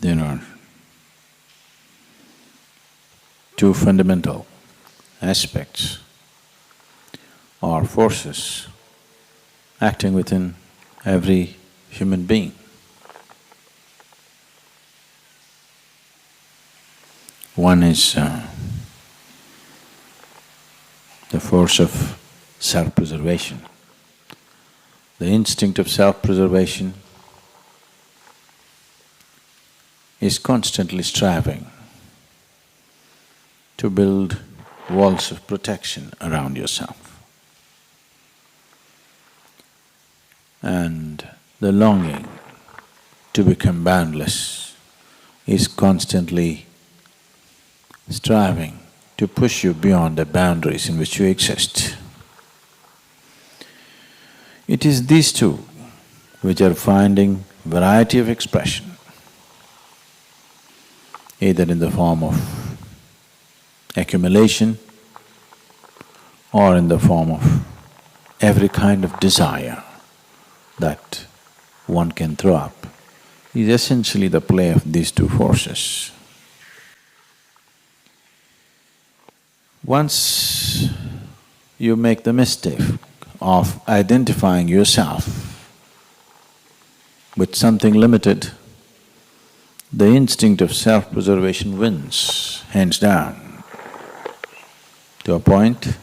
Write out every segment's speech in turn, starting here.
there are two fundamental aspects or forces acting within every human being. One is the force of self-preservation. The instinct of self-preservation is constantly striving to build walls of protection around yourself. And the longing to become boundless is constantly striving to push you beyond the boundaries in which you exist. It is these two which are finding variety of expression, either in the form of accumulation or in the form of every kind of desire that one can throw up, is essentially the play of these two forces. Once you make the mistake of identifying yourself with something limited, the instinct of self-preservation wins, hands down, to a point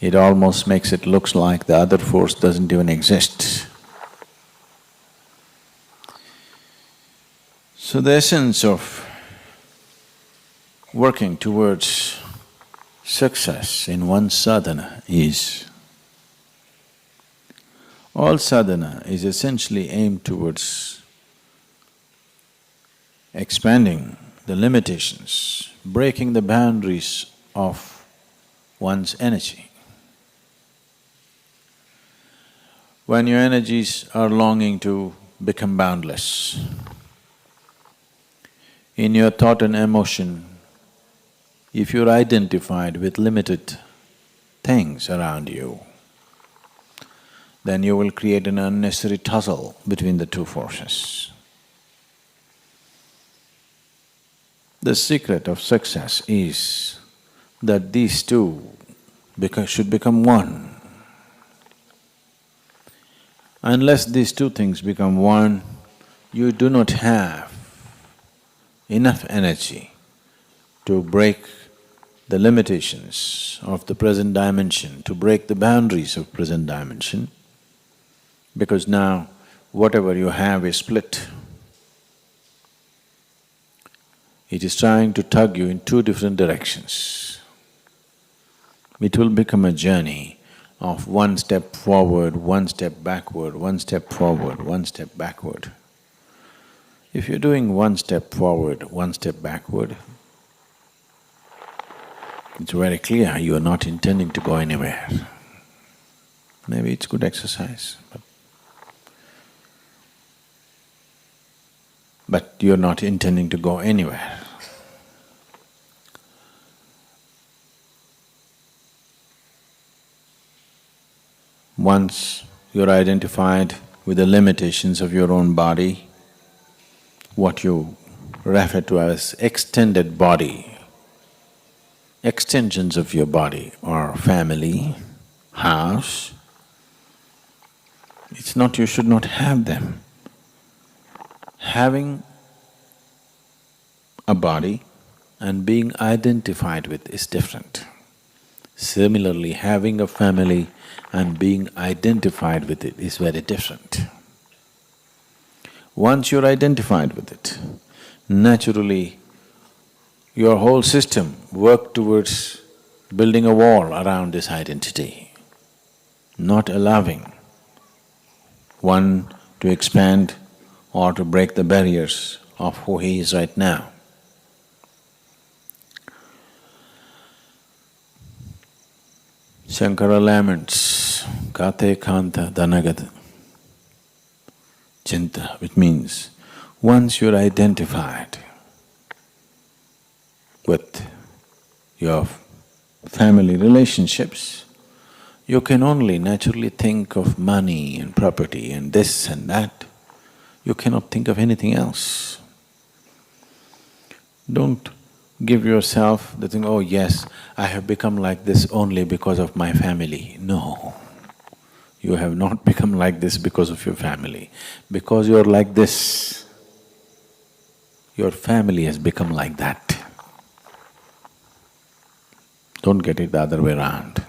it almost makes it looks like the other force doesn't even exist. So the essence of working towards success in one's sadhana is, all sadhana is essentially aimed towards expanding the limitations, breaking the boundaries of one's energy. When your energies are longing to become boundless, in your thought and emotion, if you're identified with limited things around you, then you will create an unnecessary tussle between the two forces. The secret of success is that these two should become one. Unless these two things become one, you do not have enough energy to break the limitations of the present dimension, to break the boundaries of present dimension, because now whatever you have is split. It is trying to tug you in two different directions. It will become a journey of one step forward, one step backward, one step forward, one step backward. If you're doing one step forward, one step backward, it's very clear you are not intending to go anywhere. Maybe it's good exercise, but you're not intending to go anywhere. Once you're identified with the limitations of your own body, what you refer to as extended body, extensions of your body or family, house, it's not… you should not have them. Having a body and being identified with is different. Similarly, having a family and being identified with it is very different. Once you're identified with it, naturally your whole system works towards building a wall around this identity, not allowing one to expand or to break the barriers of who he is right now. Shankara laments, kate kanta dhanagata chinta, which means once you're identified with your family relationships, you can only naturally think of money and property and this and that. You cannot think of anything else. Don't give yourself the thing, oh yes, I have become like this only because of my family. No, you have not become like this because of your family. Because you're like this, your family has become like that. Don't get it the other way around.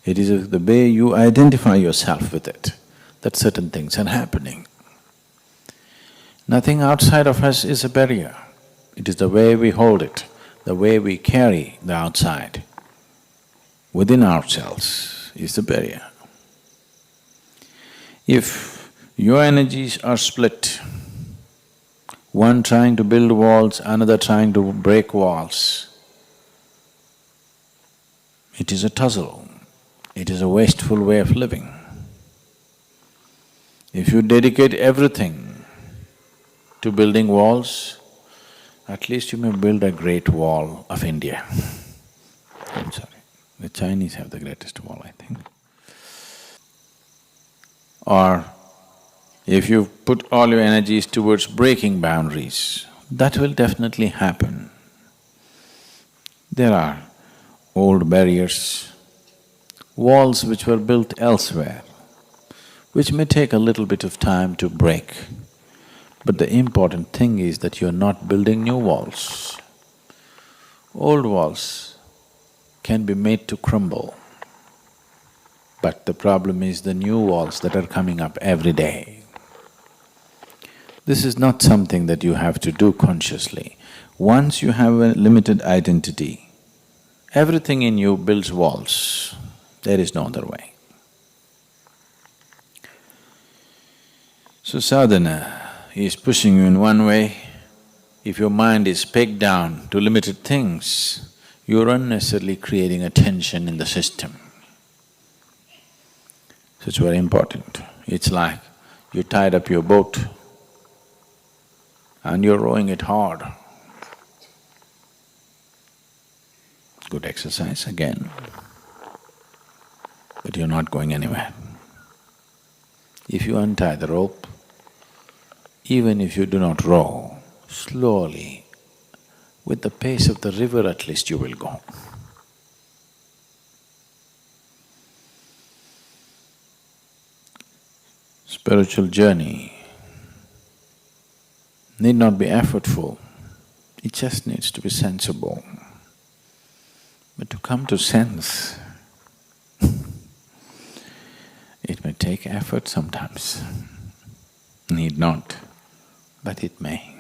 It is the way you identify yourself with it, that certain things are happening. Nothing outside of us is a barrier. It is the way we hold it, the way we carry the outside within ourselves is the barrier. If your energies are split, one trying to build walls, another trying to break walls, it is a tussle, it is a wasteful way of living. If you dedicate everything to building walls, at least you may build a great wall of India. I'm sorry, the Chinese have the greatest wall, I think. Or if you put all your energies towards breaking boundaries, that will definitely happen. There are old barriers, walls which were built elsewhere, which may take a little bit of time to break. But the important thing is that you're not building new walls. Old walls can be made to crumble, but the problem is the new walls that are coming up every day. This is not something that you have to do consciously. Once you have a limited identity, everything in you builds walls. There is no other way. So sadhana is pushing you in one way. If your mind is pegged down to limited things, you're unnecessarily creating a tension in the system. So it's very important. It's like you tied up your boat and you're rowing it hard. Good exercise again, but you're not going anywhere. If you untie the rope, even if you do not row, slowly, with the pace of the river at least you will go. Spiritual journey need not be effortful, it just needs to be sensible. But to come to sense, it may take effort sometimes. Need not, but it may.